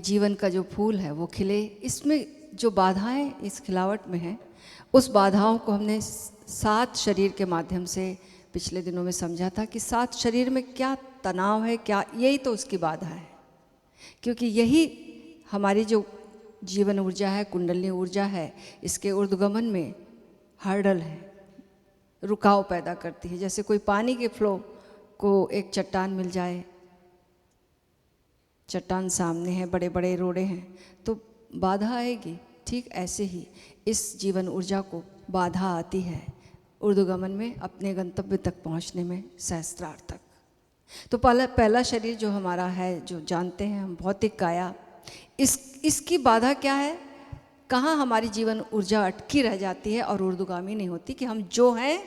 जीवन का जो फूल है वो खिले। इसमें जो बाधाएं इस खिलावट में हैं, उस बाधाओं को हमने 7 शरीर के माध्यम से पिछले दिनों में समझा था कि 7 शरीर में क्या तनाव है, क्या यही तो उसकी बाधा है। क्योंकि यही हमारी जो जीवन ऊर्जा है, कुंडलिनी ऊर्जा है, इसके ऊर्ध्वगमन में हर्डल है, रुकाव पैदा करती है। जैसे कोई पानी के फ्लो को एक चट्टान मिल जाए, चट्टान सामने है, बड़े बड़े रोड़े हैं, तो बाधा आएगी। ठीक ऐसे ही इस जीवन ऊर्जा को बाधा आती है ऊर्ध्वगमन में, अपने गंतव्य तक पहुंचने में, सहस्त्रार तक। तो पहला शरीर जो हमारा है, जो जानते हैं हम, भौतिक काया, इसकी बाधा क्या है? कहाँ हमारी जीवन ऊर्जा अटकी रह जाती है और ऊर्ध्वगामी नहीं होती कि हम जो हैं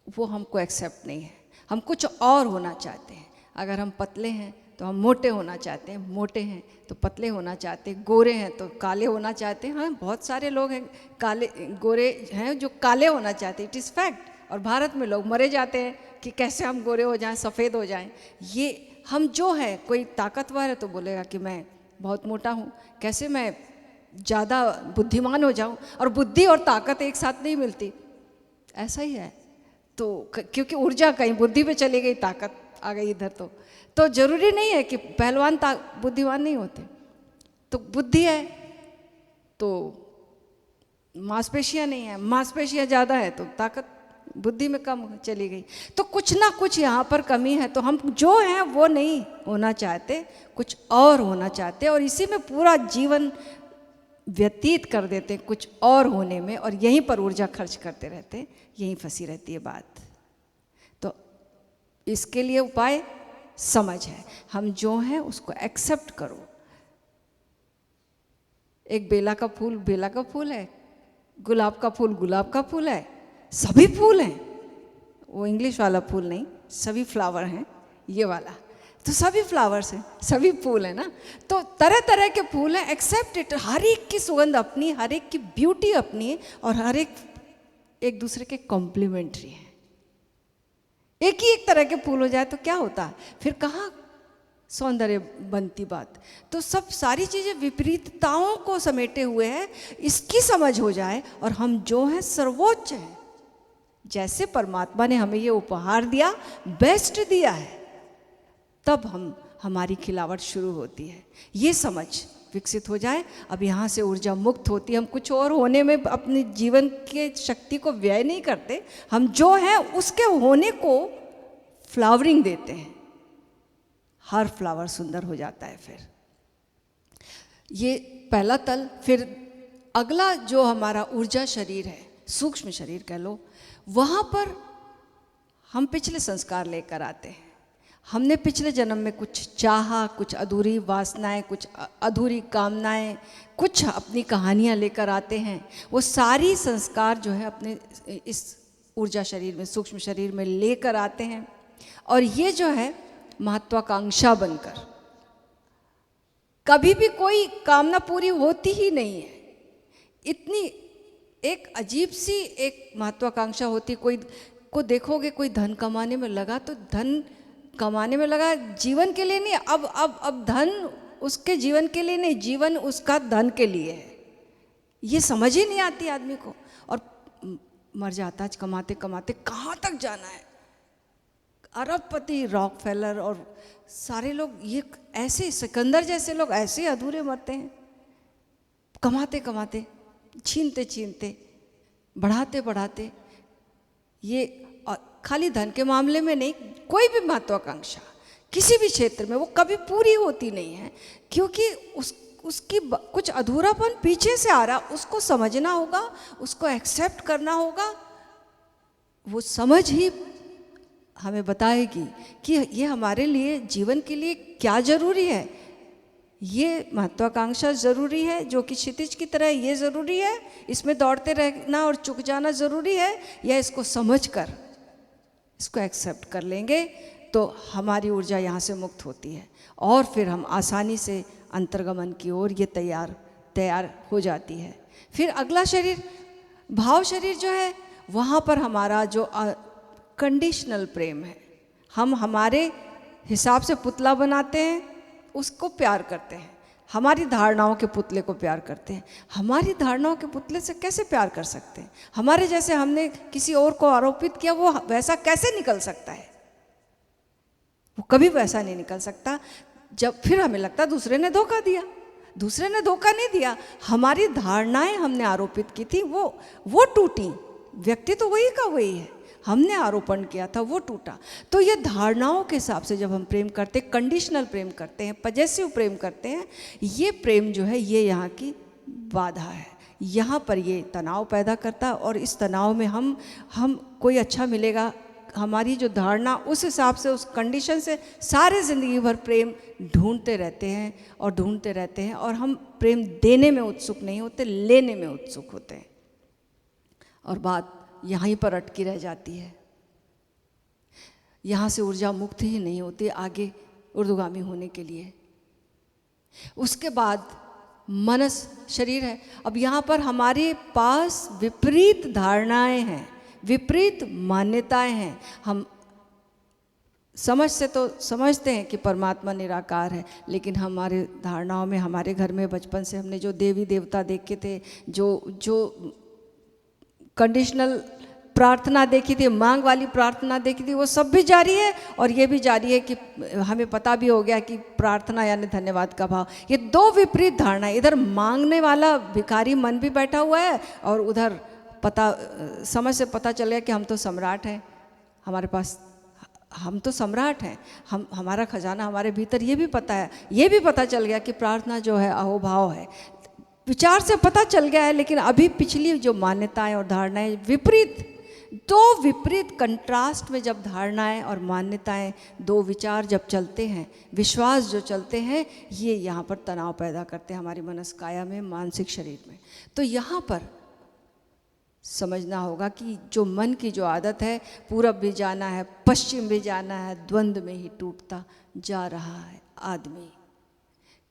वो हमको एक्सेप्ट नहीं है, हम कुछ और होना चाहते हैं। अगर हम पतले हैं तो हम मोटे होना चाहते हैं, मोटे हैं तो पतले होना चाहते हैं, गोरे हैं तो काले होना चाहते हैं। हाँ, बहुत सारे लोग हैं काले गोरे हैं जो काले होना चाहते हैं, इट इज़ फैक्ट। और भारत में लोग मरे जाते हैं कि कैसे हम गोरे हो जाएं, सफ़ेद हो जाएं। ये हम जो है, कोई ताकतवर है तो बोलेगा कि मैं बहुत मोटा हूँ, कैसे मैं ज़्यादा बुद्धिमान हो जाऊँ। और बुद्धि और ताकत एक साथ नहीं मिलती, ऐसा ही है। तो क्योंकि ऊर्जा कहीं बुद्धि पे चली गई, ताकत आ गई इधर, तो जरूरी नहीं है कि पहलवान बुद्धिमान नहीं होते। तो बुद्धि है तो मांसपेशियां नहीं है, मांसपेशियां ज़्यादा है तो ताकत बुद्धि में कम चली गई। तो कुछ ना कुछ यहाँ पर कमी है। तो हम जो हैं वो नहीं होना चाहते, कुछ और होना चाहते, और इसी में पूरा जीवन व्यतीत कर देते हैं कुछ और होने में, और यहीं पर ऊर्जा खर्च करते रहते हैं, यहीं फंसी रहती है बात। तो इसके लिए उपाय समझ है, हम जो हैं उसको एक्सेप्ट करो। एक बेला का फूल बेला का फूल है, गुलाब का फूल गुलाब का फूल है, सभी फूल हैं। वो इंग्लिश वाला फूल नहीं, सभी फ्लावर हैं, ये वाला। तो सभी फ्लावर्स हैं, सभी फूल हैं ना। तो तरह तरह के फूल हैं, एक्सेप्ट इट। हर एक की सुगंध अपनी, हर एक की ब्यूटी अपनी है, और हर एक दूसरे के कॉम्प्लीमेंट्री है। एक ही एक तरह के फूल हो जाए तो क्या होता है फिर, कहाँ सौंदर्य बनती बात। तो सब सारी चीज़ें विपरीतताओं को समेटे हुए हैं, इसकी समझ हो जाए और हम जो हैं सर्वोच्च हैं। जैसे परमात्मा ने हमें ये उपहार दिया, बेस्ट दिया है, तब हमारी खिलावट शुरू होती है। ये समझ विकसित हो जाए, अब यहाँ से ऊर्जा मुक्त होती है। हम कुछ और होने में अपने जीवन के शक्ति को व्यय नहीं करते, हम जो हैं उसके होने को फ्लावरिंग देते हैं। हर फ्लावर सुंदर हो जाता है। फिर ये पहला तल। फिर अगला जो हमारा ऊर्जा शरीर है, सूक्ष्म शरीर कह लो, वहाँ पर हम पिछले संस्कार लेकर आते हैं। हमने पिछले जन्म में कुछ चाहा, कुछ अधूरी वासनाएं, कुछ अधूरी कामनाएं, कुछ अपनी कहानियां लेकर आते हैं। वो सारी संस्कार जो है अपने इस ऊर्जा शरीर में, सूक्ष्म शरीर में लेकर आते हैं। और ये जो है महत्वाकांक्षा बनकर, कभी भी कोई कामना पूरी होती ही नहीं है। इतनी एक अजीब सी एक महत्वाकांक्षा होती। कोई को देखोगे, कोई धन कमाने में लगा तो धन कमाने में लगा, जीवन के लिए नहीं। अब धन उसके जीवन के लिए नहीं, जीवन उसका धन के लिए है। ये समझ ही नहीं आती आदमी को, और मर जाता है कमाते कमाते। कहाँ तक जाना है? अरबपति रॉकफेलर और सारे लोग, ये ऐसे सिकंदर जैसे लोग ऐसे अधूरे मरते हैं, कमाते कमाते, छीनते छीनते, बढ़ाते बढ़ाते। ये खाली धन के मामले में नहीं, कोई भी महत्वाकांक्षा किसी भी क्षेत्र में वो कभी पूरी होती नहीं है, क्योंकि उसकी कुछ अधूरापन पीछे से आ रहा, उसको समझना होगा, उसको एक्सेप्ट करना होगा। वो समझ ही हमें बताएगी कि ये हमारे लिए, जीवन के लिए क्या जरूरी है। ये महत्वाकांक्षा ज़रूरी है, जो कि क्षितिज की तरह ये ज़रूरी है, इसमें दौड़ते रहना और चुक जाना ज़रूरी है, या इसको समझकर इसको एक्सेप्ट कर लेंगे तो हमारी ऊर्जा यहाँ से मुक्त होती है, और फिर हम आसानी से अंतर्गमन की ओर ये तैयार हो जाती है। फिर अगला शरीर, भाव शरीर जो है, वहाँ पर हमारा जो कंडीशनल प्रेम है, हम हमारे हिसाब से पुतला बनाते हैं, उसको प्यार करते हैं। हमारी धारणाओं के पुतले को प्यार करते हैं। हमारी धारणाओं के पुतले से कैसे प्यार कर सकते हैं? हमारे जैसे हमने किसी और को आरोपित किया, वो वैसा कैसे निकल सकता है? वो कभी वैसा नहीं निकल सकता। जब फिर हमें लगता दूसरे ने धोखा दिया। दूसरे ने धोखा नहीं दिया, हमारी धारणाएं हमने आरोपित की थी वो टूटी। व्यक्ति तो वही का वही है, हमने आरोपण किया था वो टूटा। तो ये धारणाओं के हिसाब से जब हम प्रेम करते हैं, कंडीशनल प्रेम करते हैं, पजेसिव प्रेम करते हैं, ये प्रेम जो है ये यहाँ की बाधा है। यहाँ पर ये तनाव पैदा करता है और इस तनाव में हम कोई अच्छा मिलेगा, हमारी जो धारणा उस हिसाब से, उस कंडीशन से सारे ज़िंदगी भर प्रेम ढूंढते रहते हैं और ढूंढते रहते हैं, और हम प्रेम देने में उत्सुक नहीं होते, लेने में उत्सुक होते हैं, और बात यहीं पर अटकी रह जाती है। यहाँ से ऊर्जा मुक्त ही नहीं होती आगे ऊर्ध्वगामी होने के लिए। उसके बाद मनस शरीर है। अब यहाँ पर हमारे पास विपरीत धारणाएं हैं, विपरीत मान्यताएं हैं। हम समझ से तो समझते हैं कि परमात्मा निराकार है, लेकिन हमारे धारणाओं में, हमारे घर में बचपन से हमने जो देवी देवता देखे थे, जो कंडीशनल प्रार्थना देखी थी, मांग वाली प्रार्थना देखी थी, वो सब भी जारी है। और ये भी जारी है कि हमें पता भी हो गया कि प्रार्थना यानी धन्यवाद का भाव। ये दो विपरीत धारणा है। इधर मांगने वाला भिखारी मन भी बैठा हुआ है, और उधर समझ से पता चल गया कि हम तो सम्राट हैं, हमारे पास, हम तो सम्राट हैं, हमारा खजाना हमारे भीतर। ये भी पता है, ये भी पता चल गया कि प्रार्थना जो है अहोभाव है। विचार से पता चल गया है, लेकिन अभी पिछली जो मान्यताएं और धारणाएं विपरीत, दो विपरीत कंट्रास्ट में जब धारणाएं और मान्यताएं, दो विचार जब चलते हैं, विश्वास जो चलते हैं, ये यहाँ पर तनाव पैदा करते हैं हमारी मनस्काया में, मानसिक शरीर में। तो यहाँ पर समझना होगा कि जो मन की जो आदत है, पूरब भी जाना है, पश्चिम भी जाना है, द्वंद्व में ही टूटता जा रहा है आदमी।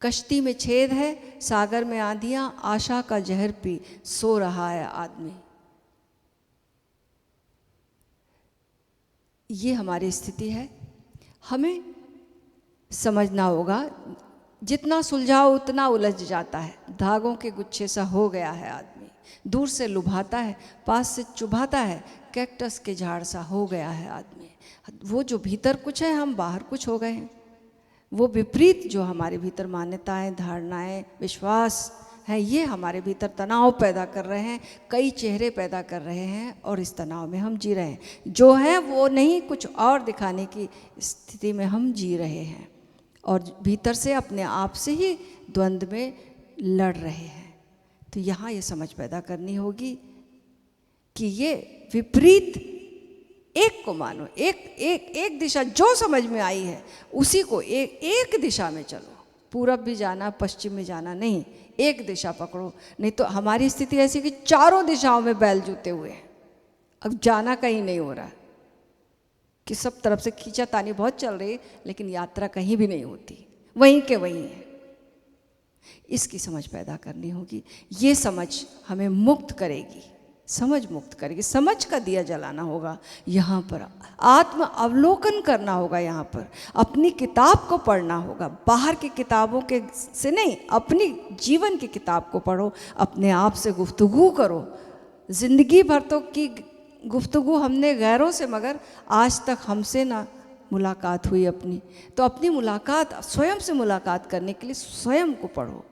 कश्ती में छेद है, सागर में आंधियां, आशा का जहर पी सो रहा है आदमी। ये हमारी स्थिति है। हमें समझना होगा, जितना सुलझाओ उतना उलझ जाता है। धागों के गुच्छे सा हो गया है आदमी, दूर से लुभाता है, पास से चुभाता है, कैक्टस के झाड़ सा हो गया है आदमी। वो जो भीतर कुछ है, हम बाहर कुछ हो गए हैं। वो विपरीत जो हमारे भीतर मान्यताएं, धारणाएं, विश्वास हैं, ये हमारे भीतर तनाव पैदा कर रहे हैं, कई चेहरे पैदा कर रहे हैं, और इस तनाव में हम जी रहे हैं। जो है वो नहीं, कुछ और दिखाने की स्थिति में हम जी रहे हैं, और भीतर से अपने आप से ही द्वंद्व में लड़ रहे हैं। तो यहाँ ये समझ पैदा करनी होगी कि ये विपरीत, एक को मानो, एक दिशा जो समझ में आई है उसी को एक दिशा में चलो। पूरब भी जाना, पश्चिम में जाना नहीं, एक दिशा पकड़ो। नहीं तो हमारी स्थिति ऐसी कि चारों दिशाओं में बैल जूते हुए हैं, अब जाना कहीं नहीं हो रहा, कि सब तरफ से खींचातानी बहुत चल रही है, लेकिन यात्रा कहीं भी नहीं होती, वहीं के वहीं है। इसकी समझ पैदा करनी होगी। ये समझ हमें मुक्त करेगी, समझ मुक्त करेगी। समझ का दिया जलाना होगा। यहाँ पर आत्म अवलोकन करना होगा, यहाँ पर अपनी किताब को पढ़ना होगा। बाहर की किताबों के से नहीं, अपनी जीवन की किताब को पढ़ो, अपने आप से गुफ्तगू करो। जिंदगी भर तो की गुफ्तगू हमने गैरों से, मगर आज तक हमसे ना मुलाकात हुई अपनी। तो अपनी मुलाकात, स्वयं से मुलाकात करने के लिए स्वयं को पढ़ो।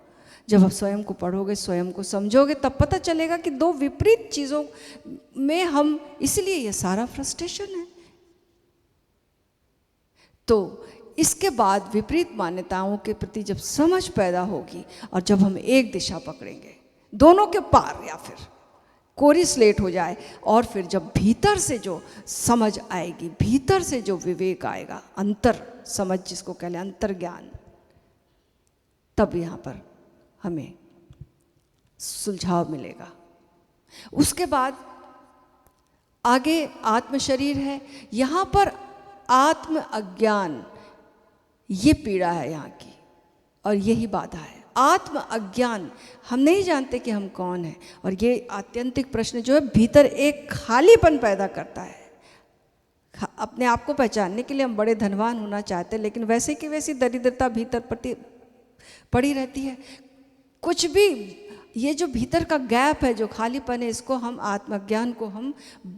जब आप स्वयं को पढ़ोगे, स्वयं को समझोगे, तब पता चलेगा कि दो विपरीत चीज़ों में हम, इसलिए ये सारा फ्रस्ट्रेशन है। तो इसके बाद विपरीत मान्यताओं के प्रति जब समझ पैदा होगी, और जब हम एक दिशा पकड़ेंगे, दोनों के पार या फिर कोरी स्लेट हो जाए, और फिर जब भीतर से जो समझ आएगी, भीतर से जो विवेक आएगा, अंतर समझ जिसको कह लें, अंतर ज्ञान, तब यहाँ पर हमें सुलझाव मिलेगा। उसके बाद आगे आत्म शरीर है। यहाँ पर आत्म अज्ञान, ये पीड़ा है यहाँ की, और यही बाधा है। आत्म अज्ञान, हम नहीं जानते कि हम कौन हैं, और ये आत्यंतिक प्रश्न जो है भीतर एक खालीपन पैदा करता है। अपने आप को पहचानने के लिए हम बड़े धनवान होना चाहते हैं, लेकिन वैसे की वैसी दरिद्रता भीतर पड़ी रहती है। कुछ भी ये जो भीतर का गैप है, जो खालीपन है, इसको हम आत्मज्ञान को हम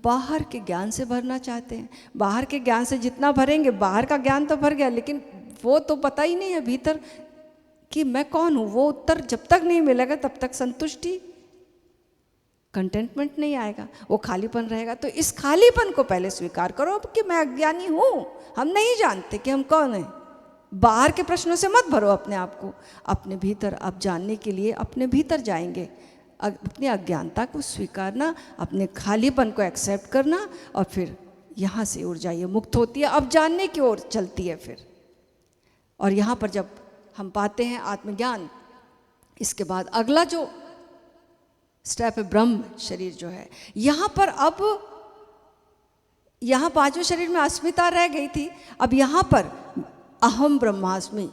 बाहर के ज्ञान से भरना चाहते हैं। बाहर के ज्ञान से जितना भरेंगे, बाहर का ज्ञान तो भर गया, लेकिन वो तो पता ही नहीं है भीतर कि मैं कौन हूँ। वो उत्तर जब तक नहीं मिलेगा तब तक संतुष्टि, कंटेंटमेंट नहीं आएगा, वो खालीपन रहेगा। तो इस खालीपन को पहले स्वीकार करो कि मैं अज्ञानी हूँ, हम नहीं जानते कि हम कौन हैं। बाहर के प्रश्नों से मत भरो अपने आप को, अपने भीतर आप जानने के लिए अपने भीतर जाएंगे। अपनी अज्ञानता को स्वीकारना, अपने खालीपन को एक्सेप्ट करना, और फिर यहाँ से ऊर्जा ये मुक्त होती है, अब जानने की ओर चलती है फिर। और यहाँ पर जब हम पाते हैं आत्मज्ञान, इसके बाद अगला जो स्टेप है ब्रह्म शरीर जो है, यहाँ पर अब यहाँ पांचवें शरीर में अस्मिता रह गई थी, अब यहाँ पर अहम ब्रह्मास्मि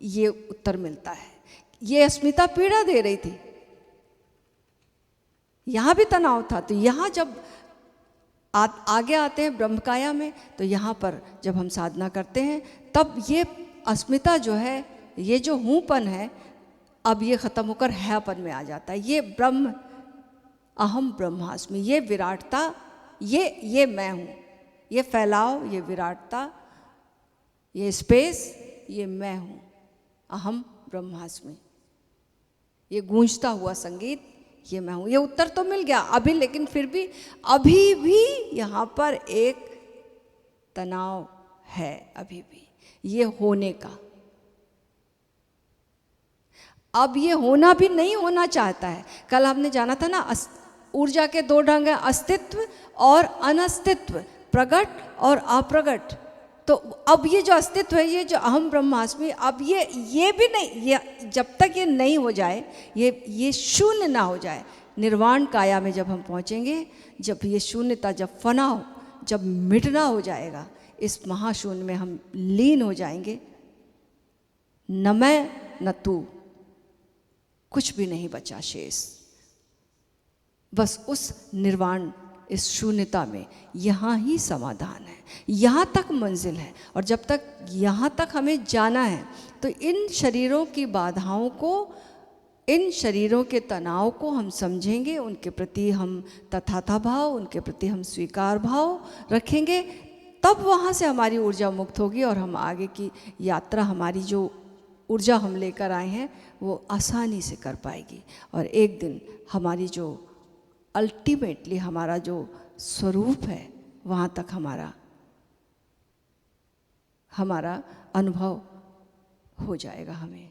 ये उत्तर मिलता है। ये अस्मिता पीड़ा दे रही थी, यहाँ भी तनाव था। तो यहाँ जब आगे आते हैं ब्रह्मकाया में, तो यहाँ पर जब हम साधना करते हैं तब ये अस्मिता जो है, ये जो हूँपन है, अब ये खत्म होकर हैपन में आ जाता है। ये ब्रह्म, अहम ब्रह्मास्मि, ये विराटता, ये मैं हूँ, ये फैलाव, ये विराटता, ये स्पेस, ये मैं हूँ, अहम ब्रह्मास्मि। ये गूंजता हुआ संगीत, ये मैं हूँ। ये उत्तर तो मिल गया अभी, लेकिन फिर भी अभी भी यहाँ पर एक तनाव है, अभी भी ये होने का। अब ये होना भी नहीं होना चाहता है। कल हमने जाना था ना, ऊर्जा के दो ढंग हैं, अस्तित्व और अनस्तित्व, प्रगट और अप्रगट। तो अब ये जो अस्तित्व है, ये जो अहम ब्रह्मास्मि, अब ये भी नहीं, ये जब तक ये नहीं हो जाए, ये शून्य ना हो जाए, निर्वाण काया में जब हम पहुँचेंगे, जब ये शून्यता, जब फना हो, जब मिटना हो जाएगा, इस महाशून्य में हम लीन हो जाएंगे, न मैं न तू, कुछ भी नहीं बचा शेष। बस उस निर्वाण, इस शून्यता में यहाँ ही समाधान है, यहाँ तक मंजिल है। और जब तक यहाँ तक हमें जाना है, तो इन शरीरों की बाधाओं को, इन शरीरों के तनाव को हम समझेंगे, उनके प्रति हम तथाथा भाव, उनके प्रति हम स्वीकार भाव रखेंगे, तब वहाँ से हमारी ऊर्जा मुक्त होगी और हम आगे की यात्रा, हमारी जो ऊर्जा हम लेकर आए हैं, वो आसानी से कर पाएगी। और एक दिन हमारी जो अल्टीमेटली हमारा जो स्वरूप है, वहाँ तक हमारा अनुभव हो जाएगा हमें।